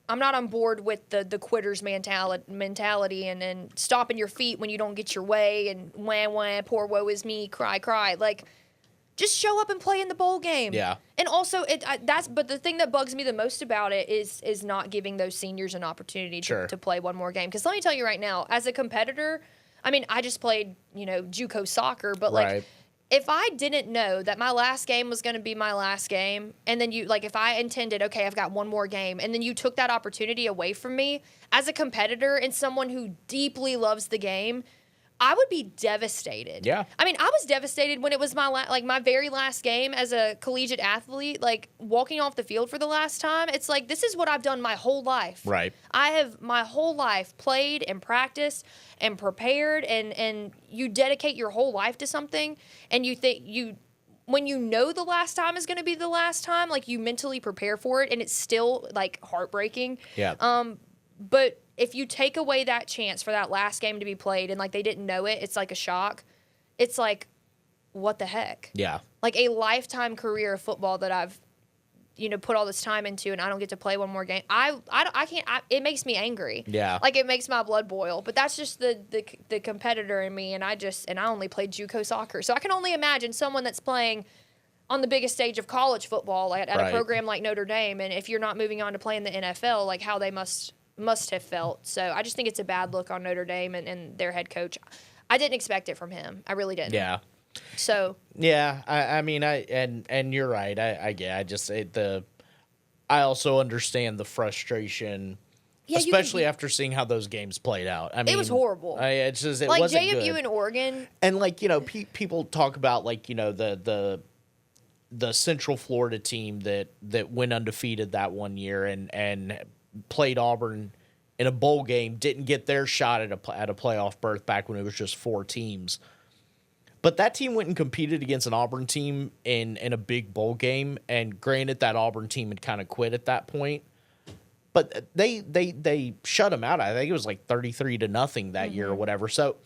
I'm not on board with the quitters mentality and stomping your feet when you don't get your way and wah, poor woe is me, cry. Like, just show up and play in the bowl game. Yeah. And also, but the thing that bugs me the most about it is not giving those seniors an opportunity to play one more game. Because let me tell you right now, as a competitor, I mean, I just played, JUCO soccer, but like, if I didn't know that my last game was going to be my last game, and then if I intended, okay, I've got one more game, and then you took that opportunity away from me, as a competitor and someone who deeply loves the game, I would be devastated. Yeah. I mean, I was devastated when it was my very last game as a collegiate athlete, like walking off the field for the last time. It's like, this is what I've done my whole life. Right. I have my whole life played and practiced and prepared, and you dedicate your whole life to something, and you think when you know the last time is going to be the last time, like, you mentally prepare for it, and it's still like heartbreaking. Yeah. But if you take away that chance for that last game to be played and, like, they didn't know it, it's like a shock. It's like, what the heck? Yeah. Like, a lifetime career of football that I've, put all this time into, and I don't get to play one more game. I can't. It makes me angry. Yeah. Like, it makes my blood boil. But that's just the competitor in me, and I only played JUCO soccer. So I can only imagine someone that's playing on the biggest stage of college football at a program like Notre Dame, and if you're not moving on to play in the NFL, like, how they must have felt. So I just think it's a bad look on Notre Dame and their head coach. I didn't expect it from him. I really didn't. Yeah. So. Yeah, I mean, you're right. I also understand the frustration, especially after seeing how those games played out. I mean, it was horrible. It like wasn't JMU good. and Oregon. And, like, people talk about, like, the the Central Florida team that went undefeated that one year and played Auburn in a bowl game, didn't get their shot at a playoff berth back when it was just 4 teams. But that team went and competed against an Auburn team in a big bowl game, and granted that Auburn team had kind of quit at that point. But they shut them out. I think it was like 33-0 that year or whatever. So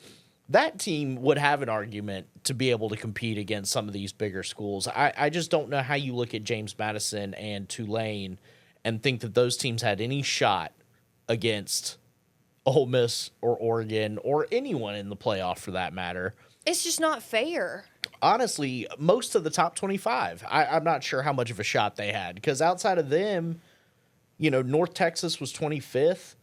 that team would have an argument to be able to compete against some of these bigger schools. I just don't know how you look at James Madison and Tulane and think that those teams had any shot against Ole Miss or Oregon or anyone in the playoff for that matter. It's just not fair. Honestly, most of the top 25, I'm not sure how much of a shot they had, because outside of them, North Texas was 25th,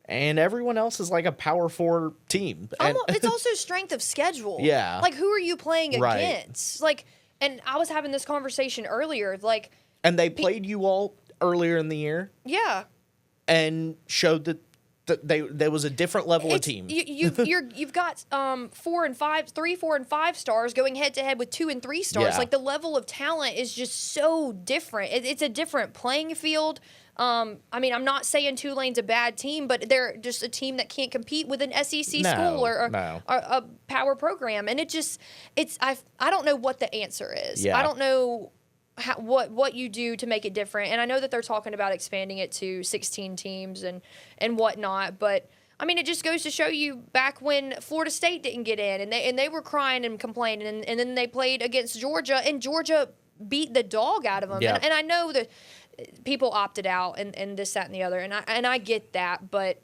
and everyone else is like a Power 4 team. And it's also strength of schedule. Yeah. Like, who are you playing Right. against? Like, and I was having this conversation earlier. Like, and they played you all earlier in the year. Yeah. And showed that there was a different level of team. You've got 4 and 5 stars going head to head with 2 and 3 stars. Yeah. Like, the level of talent is just so different. It's a different playing field. I'm not saying Tulane's a bad team, but they're just a team that can't compete with an SEC school or a power program. And I don't know what the answer is. Yeah. I don't know what you do to make it different. And I know that they're talking about expanding it to 16 teams and whatnot, but it just goes to show you back when Florida State didn't get in and they were crying and complaining, and then they played against Georgia, and Georgia beat the dog out of them. Yeah. And I know that people opted out and this, that, and the other, and I get that, but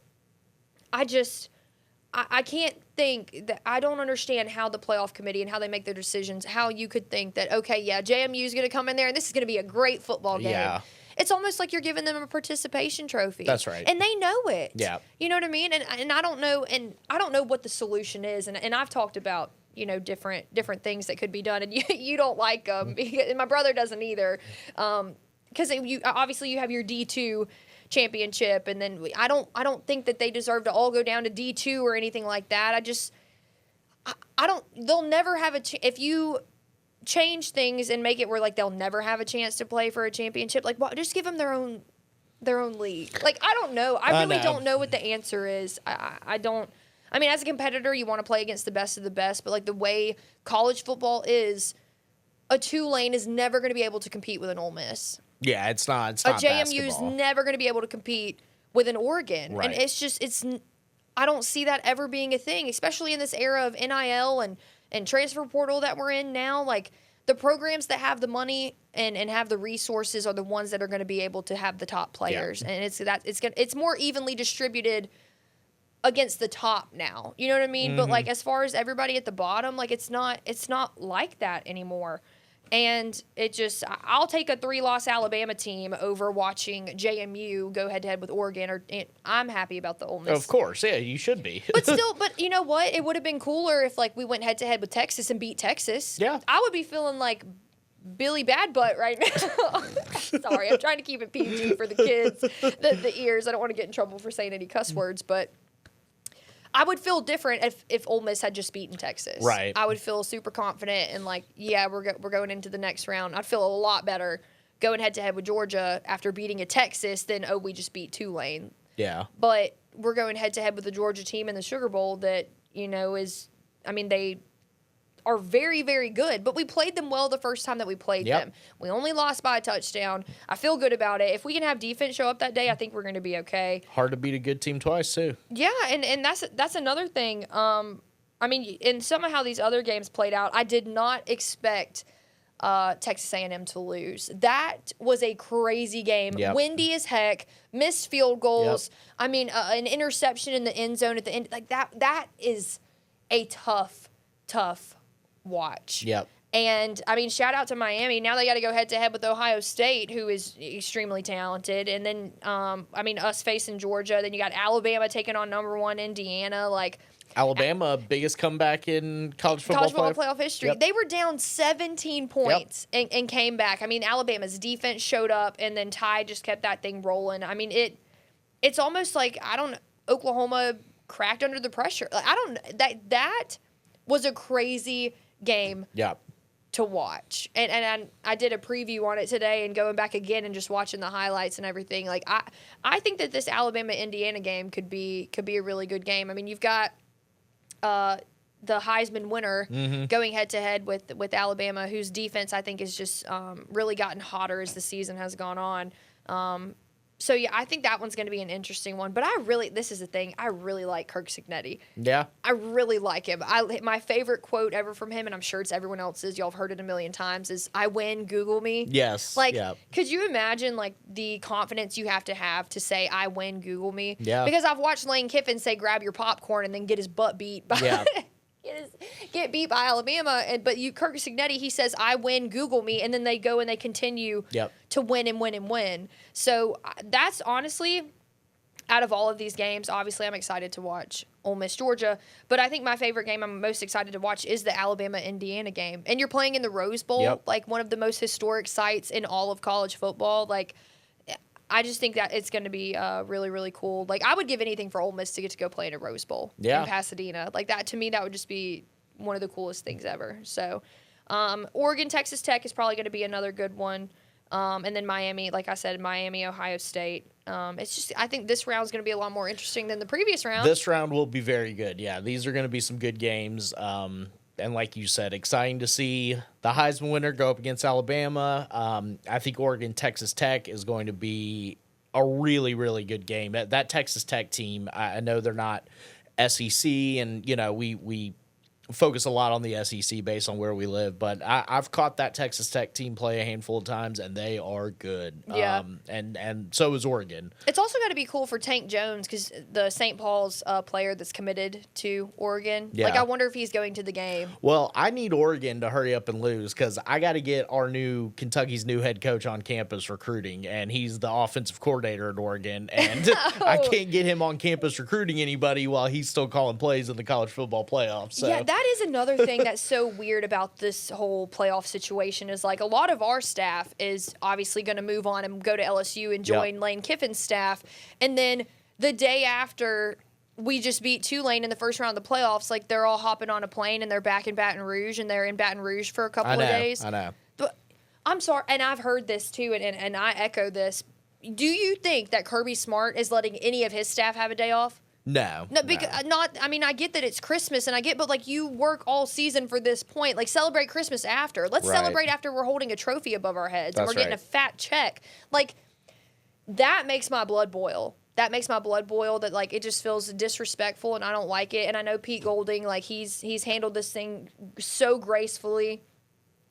I can't think that I don't understand how the playoff committee and how they make their decisions, how you could think that, okay, yeah, JMU is going to come in there and this is going to be a great football game. Yeah. It's almost like you're giving them a participation trophy. That's right. And they know it. Yeah. You know what I mean? And I don't know, what the solution is. And I've talked about, different things that could be done, and you don't like them. And my brother doesn't either. Because obviously you have your D2 championship, and then I don't think that they deserve to all go down to D2 or anything like that. They'll never have if you change things and make it where like they'll never have a chance to play for a championship, like, well, just give them their own league. Like, I don't know. I really don't know what the answer is. I don't. As a competitor, you want to play against the best of the best, but like the way college football is, a Tulane is never going to be able to compete with an Ole Miss. Yeah, it's not. A JMU is never going to be able to compete with an Oregon. Right. And I don't see that ever being a thing, especially in this era of NIL and transfer portal that we're in now. Like, the programs that have the money and have the resources are the ones that are going to be able to have the top players. Yeah. And it's more evenly distributed against the top now. You know what I mean? Mm-hmm. But like, as far as everybody at the bottom, like, it's not like that anymore. And I'll take a 3-loss Alabama team over watching JMU go head-to-head with Oregon. I'm happy about the Ole Miss. Of course, yeah, you should be. But you know what? It would have been cooler if like we went head-to-head with Texas and beat Texas. Yeah. I would be feeling like Billy Bad Butt right now. Sorry, I'm trying to keep it PG for the kids, the ears. I don't want to get in trouble for saying any cuss words, but I would feel different if Ole Miss had just beaten Texas. Right. I would feel super confident and like, yeah, we're going into the next round. I'd feel a lot better going head-to-head with Georgia after beating a Texas than, oh, we just beat Tulane. Yeah. But we're going head-to-head with the Georgia team in the Sugar Bowl that, they are very, very good. But we played them well the first time that we played them. We only lost by a touchdown. I feel good about it. If we can have defense show up that day, I think we're going to be okay. Hard to beat a good team twice, too. Yeah, and that's another thing. And some of how these other games played out, I did not expect Texas A&M to lose. That was a crazy game. Yep. Windy as heck. Missed field goals. Yep. An interception in the end zone at the end. Like, that is a tough watch. Yep. And, shout out to Miami. Now they got to go head-to-head with Ohio State, who is extremely talented. And then, us facing Georgia. Then you got Alabama taking on number 1 Indiana. Like, Alabama, biggest comeback in college football playoff history. Yep. They were down 17 points and came back. Alabama's defense showed up, and then Ty just kept that thing rolling. It's almost like, Oklahoma cracked under the pressure. Like, that was a crazy game. Yeah. to watch. And I did a preview on it today and going back again and just watching the highlights and everything. Like I think that this Alabama-Indiana game could be a really good game. I mean, you've got the Heisman winner going head-to-head with Alabama, whose defense I think has just really gotten hotter as the season has gone on. So, yeah, I think that one's going to be an interesting one. But this is the thing, I really like Kirk Cignetti. Yeah. I really like him. My favorite quote ever from him, and I'm sure it's everyone else's, y'all have heard it a million times, is, "I win, Google me." Yes. Like, yeah. could you imagine, like, the confidence you have to say, "I win, Google me"? Yeah. Because I've watched Lane Kiffin say, "Grab your popcorn," and then get his butt beat by get beat by Alabama. But Kirk Cignetti, he says, "I win, Google me," and then they go and they continue to win and win and win. So that's honestly, out of all of these games, obviously I'm excited to watch Ole Miss Georgia, but I think my favorite game I'm most excited to watch is the Alabama-Indiana game. And you're playing in the Rose Bowl, like one of the most historic sites in all of college football. Like, I just think that it's going to be really, really cool. Like, I would give anything for Ole Miss to get to go play in a Rose Bowl in Pasadena. Like, that, to me, that would just be one of the coolest things ever. So, Oregon, Texas Tech is probably going to be another good one. And then Miami, like I said, Miami, Ohio State. It's just, I think this round is going to be a lot more interesting than the previous round. This round will be very good. Yeah, these are going to be some good games. And like you said, exciting to see the Heisman winner go up against Alabama. I think Oregon, Texas Tech is going to be a really, really good game. That Texas Tech team, I know they're not SEC, and, you know, we focus a lot on the SEC based on where we live, but I've caught that Texas Tech team play a handful of times, and they are good. Yeah. And so is Oregon. It's also got to be cool for Tank Jones, because the St. Paul's player that's committed to Oregon. Yeah. Like, I wonder if he's going to the game. Well, I need Oregon to hurry up and lose, because I got to get Kentucky's new head coach on campus recruiting, and he's the offensive coordinator at Oregon, and I can't get him on campus recruiting anybody while he's still calling plays in the college football playoffs. So. Yeah, that is another thing that's so weird about this whole playoff situation is, like, a lot of our staff is obviously going to move on and go to LSU and join Lane Kiffin's staff. And then the day after we just beat Tulane in the first round of the playoffs, like, they're all hopping on a plane and they're back in Baton Rouge, and they're in Baton Rouge for a couple of days. I know. But I'm sorry, and I've heard this too, and I echo this. Do you think that Kirby Smart is letting any of his staff have a day off? No, because not. I mean, I get that it's Christmas, but like, you work all season for this point. Like, celebrate Christmas after. Let's celebrate after we're holding a trophy above our heads and we're getting a fat check. Like, that makes my blood boil. That makes my blood boil. That, like, it just feels disrespectful, and I don't like it. And I know Pete Golding, like, he's handled this thing so gracefully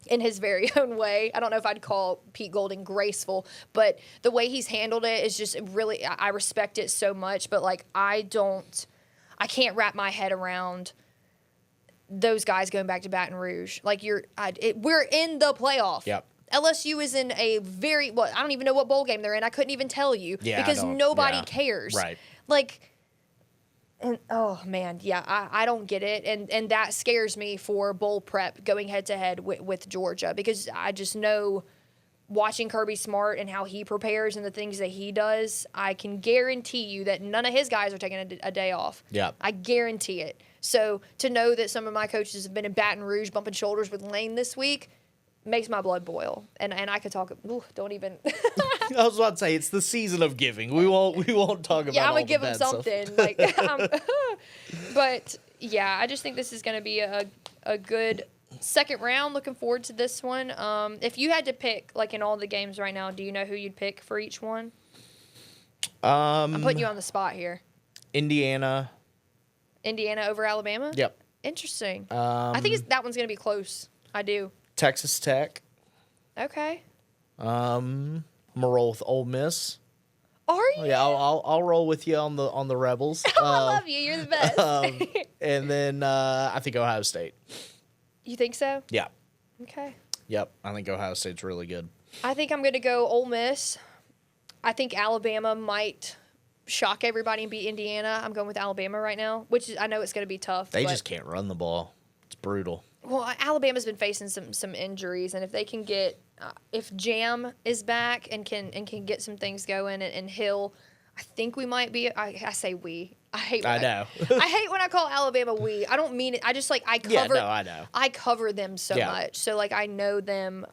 in his very own way. I don't know if I'd call Pete Golding graceful, but the way he's handled it is just really, I respect it so much, but, like, I can't wrap my head around those guys going back to Baton Rouge. Like, we're in the playoff. Yep. LSU is in a I don't even know what bowl game they're in. I couldn't even tell you because nobody cares. Right. Like, and, oh, man, yeah, I don't get it. And that scares me for bowl prep going head-to-head with Georgia, because I just know, watching Kirby Smart and how he prepares and the things that he does, I can guarantee you that none of his guys are taking a day off. Yeah. I guarantee it. So to know that some of my coaches have been in Baton Rouge bumping shoulders with Lane this week makes my blood boil. And I could talk. Ooh, don't even. I was about to say, it's the season of giving. We won't talk about. Yeah, I'm gonna give him something. Like, but yeah, I just think this is going to be a good second round. Looking forward to this one. If you had to pick, like, in all the games right now, do you know who you'd pick for each one? I'm putting you on the spot here. Indiana over Alabama? Yep. Interesting. I think that one's going to be close. I do. Texas Tech. Okay. I'm gonna roll with Ole Miss. Are you? Yeah, I'll roll with you on the Rebels. I love you. You're the best. And then I think Ohio State. You think so? Yeah. Okay. Yep. I think Ohio State's really good. I think I'm going to go Ole Miss. I think Alabama might shock everybody and beat Indiana. I'm going with Alabama right now, which I know it's going to be tough. They just can't run the ball. It's brutal. Well, Alabama's been facing some injuries, and if they can get if Jam is back and can get some things going, and Hill, I think we might be. I say we. I hate. I know. I hate when I call Alabama we. I don't mean it. I just like I cover. Yeah, no, I know. I cover them so much, so like I know them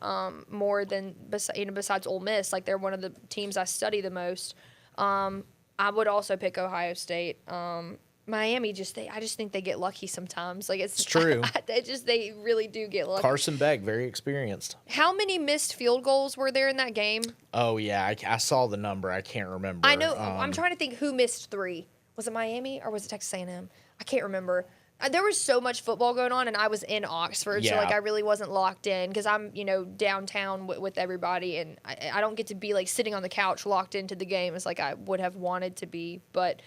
more than besides Ole Miss. Like they're one of the teams I study the most. I would also pick Ohio State. Miami I just think they get lucky sometimes. Like it's true. They really do get lucky. Carson Beck, very experienced. How many missed field goals were there in that game? Oh yeah, I saw the number. I can't remember. I know. I'm trying to think who missed 3. Was it Miami or was it Texas A&M? I can't remember. There was so much football going on, and I was in Oxford, so like I really wasn't locked in because I'm downtown with everybody, and I don't get to be like sitting on the couch locked into the game as like I would have wanted to be, but.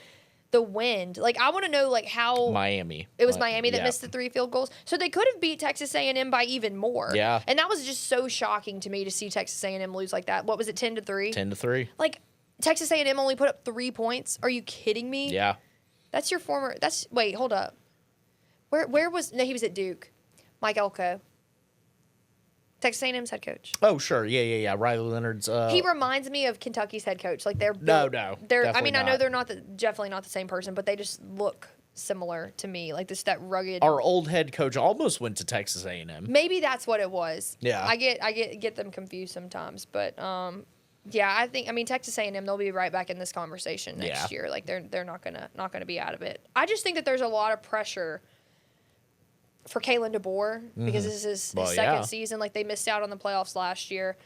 The wind, like I want to know, like how Miami. It was Miami that missed the 3 field goals, so they could have beat Texas A&M by even more. Yeah, and that was just so shocking to me to see Texas A&M lose like that. What was it, 10-3? 10-3. Like Texas A&M only put up 3 points. Are you kidding me? Yeah. That's your former. Wait, hold up. Where was no? He was at Duke. Mike Elko. Texas A&M's head coach. Oh, sure. Yeah. Riley Leonard's. He reminds me of Kentucky's head coach. Like they're No. They're. I mean, I know they're definitely not the same person, but they just look similar to me. Like that rugged. Our old head coach almost went to Texas A&M. Maybe that's what it was. Yeah. I get them confused sometimes, but yeah, I mean Texas A&M, they'll be right back in this conversation next year. Like they're not gonna be out of it. I just think that there's a lot of pressure for Kalen DeBoer because this is his second season. Like they missed out on the playoffs last year.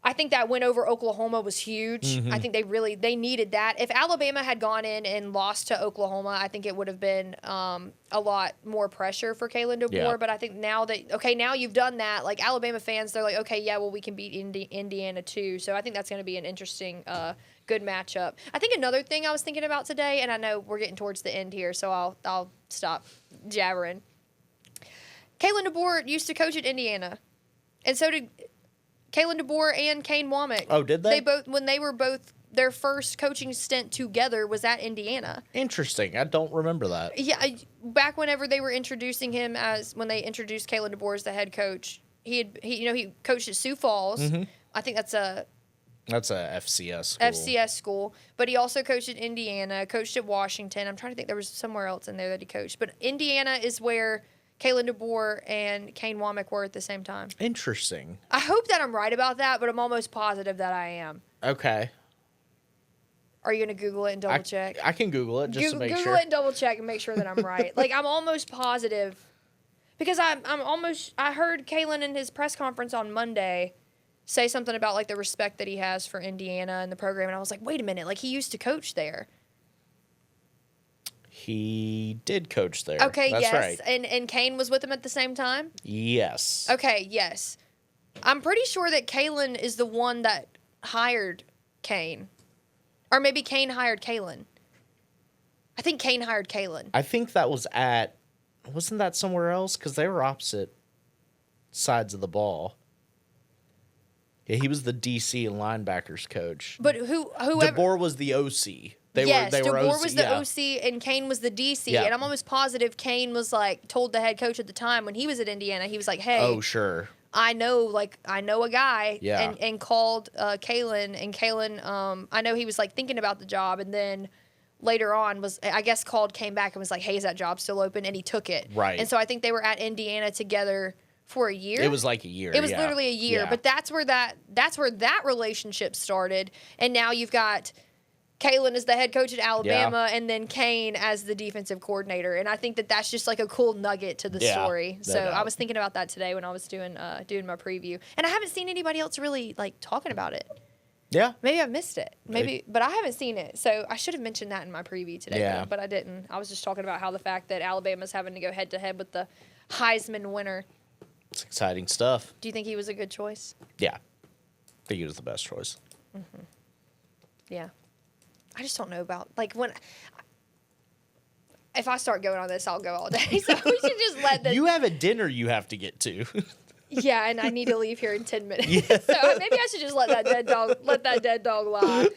I think that win over Oklahoma was huge. I think they needed that. If Alabama had gone in and lost to Oklahoma, I think it would have been a lot more pressure for Kalen DeBoer. Yeah. But I think now you've done that. Like Alabama fans, they're like, okay, yeah, well we can beat Indiana too. So I think that's going to be an interesting, good matchup. I think another thing I was thinking about today, and I know we're getting towards the end here, so I'll stop jabbering. Kalen DeBoer used to coach at Indiana, and so did Kalen DeBoer and Kane Womack. Oh, did they? When they were both, their first coaching stint together was at Indiana. Interesting. I don't remember that. Yeah, back whenever they were introducing him when they introduced Kalen DeBoer as the head coach, he coached at Sioux Falls. I think that's a FCS school. FCS school, but he also coached at Indiana, coached at Washington. I'm trying to think, there was somewhere else in there that he coached, but Indiana is where Kalen DeBoer and Kane Womack were at the same time. Interesting. I hope that I'm right about that, but I'm almost positive that I am. Okay. Are you going to Google it and double check? I can Google it just to make sure. Google it and double check and make sure that I'm right. Like, I'm almost positive. Because I heard Kalen in his press conference on Monday say something about, like, the respect that he has for Indiana and the program. And I was like, wait a minute. Like, he used to coach there. He did coach there. Okay, That's yes. right. And Kane was with him at the same time? Yes. Okay, yes. I'm pretty sure that Kalen is the one that hired Kane. Or maybe Kane hired Kalen. I think Kane hired Kalen. I think that wasn't that somewhere else? Because they were opposite sides of the ball. Yeah, he was the DC and linebackers coach. But whoever... DeBoer was the OC. DeBoer was the OC and Kane was the DC. Yeah. And I'm almost positive Kane was like, told the head coach at the time when he was at Indiana, he was like, hey... Oh, sure. I know a guy, yeah. and called Kalen, and Kalen, I know he was like thinking about the job, and then later on came back and was like, hey, is that job still open? And he took it. Right. And so I think they were at Indiana together for a year. It was like a year. It was literally a year, but that's where that relationship started, and now you've got Kalen as the head coach at Alabama, and then Kane as the defensive coordinator. And I think that that's just like a cool nugget to the story. So I was thinking about that today when I was doing my preview. And I haven't seen anybody else really like talking about it. Yeah. Maybe I missed it. But I haven't seen it. So I should have mentioned that in my preview today, but I didn't. I was just talking about how the fact that Alabama's having to go head to head with the Heisman winner. It's exciting stuff. Do you think he was a good choice? Yeah. I think he was the best choice. Mm-hmm. Yeah. I just don't know about, like, if I start going on this, I'll go all day. So we should just let this. You have a dinner you have to get to. Yeah, and I need to leave here in 10 minutes. So maybe I should just let that dead dog lie.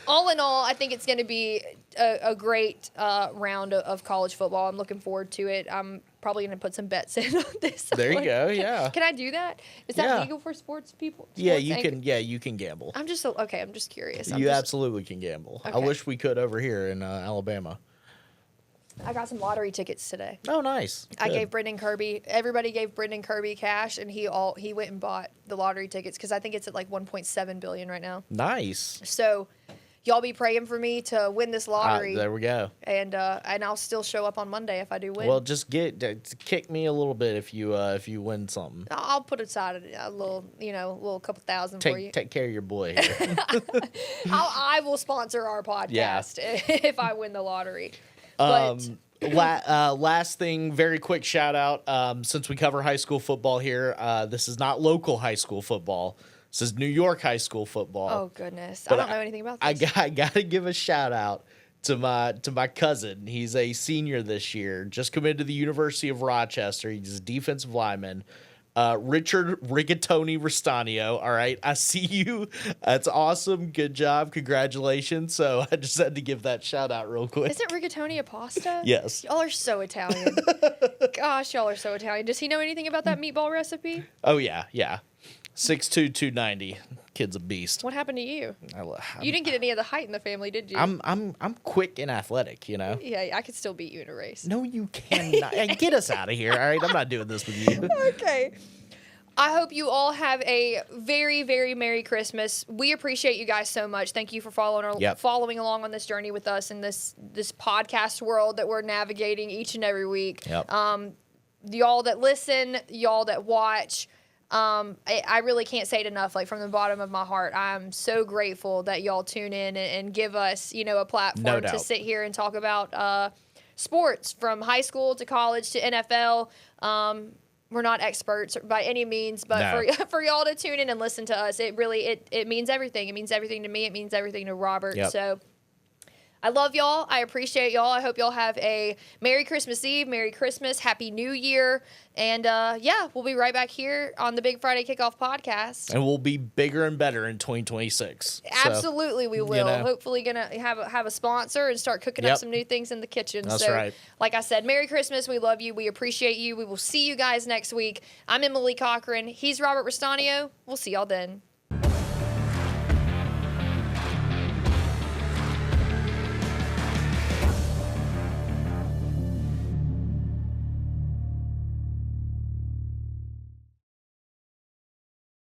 All in all, I think it's going to be a great round of college football. I'm looking forward to it. I'm probably going to put some bets in on this. There you go. Yeah. Can I do that? Is that legal for sports people? Yeah, you can. Yeah, you can gamble. I'm just curious. Absolutely can gamble. Okay. I wish we could over here in Alabama. I got some lottery tickets today. Oh, nice. I gave Brendan Kirby. Everybody gave Brendan Kirby cash, and he went and bought the lottery tickets because I think it's at like 1.7 billion right now. Nice. So, y'all be praying for me to win this lottery. There we go. And I'll still show up on Monday if I do win. Well, just kick me a little bit if you win something. I'll put aside a little couple thousand for you. Take care of your boy here. I will sponsor our podcast if I win the lottery. But last thing, very quick shout out. Since we cover high school football here, this is not local high school football. This is New York high school football. Oh goodness, I don't know anything about this. I gotta give a shout out to my cousin. He's a senior this year. Just committed to the University of Rochester. He's a defensive lineman. Richard Rigatoni Ristaneo. All right, I see you. That's awesome. Good job. Congratulations. So I just had to give that shout out real quick. Isn't rigatoni a pasta? Yes. Y'all are so Italian. Gosh, y'all are so Italian. Does he know anything about that meatball recipe? Oh yeah. 6'2", 290. Kid's a beast. What happened to you? You didn't get any of the height in the family, did you? I'm quick and athletic, you know. Yeah, I could still beat you in a race. No, you cannot. Hey, get us out of here. All right, I'm not doing this with you. Okay. I hope you all have a very, very Merry Christmas. We appreciate you guys so much. Thank you for following along on this journey with us in this podcast world that we're navigating each and every week. Yep. Y'all that listen, y'all that watch. I really can't say it enough. Like, from the bottom of my heart, I'm so grateful that y'all tune in and give us, a platform to sit here and talk about sports from high school to college to NFL. We're not experts by any means, but for y'all to tune in and listen to us, it really it means everything. It means everything to me. It means everything to Robert. Yep. So I love y'all. I appreciate y'all. I hope y'all have a Merry Christmas Eve, Merry Christmas, Happy New Year. And, we'll be right back here on the Big Friday Kickoff Podcast. And we'll be bigger and better in 2026. Absolutely, we will. Hopefully going to have a sponsor and start cooking up some new things in the kitchen. That's right. Like I said, Merry Christmas. We love you. We appreciate you. We will see you guys next week. I'm Emily Cochran. He's Robert Ristaneo. We'll see y'all then.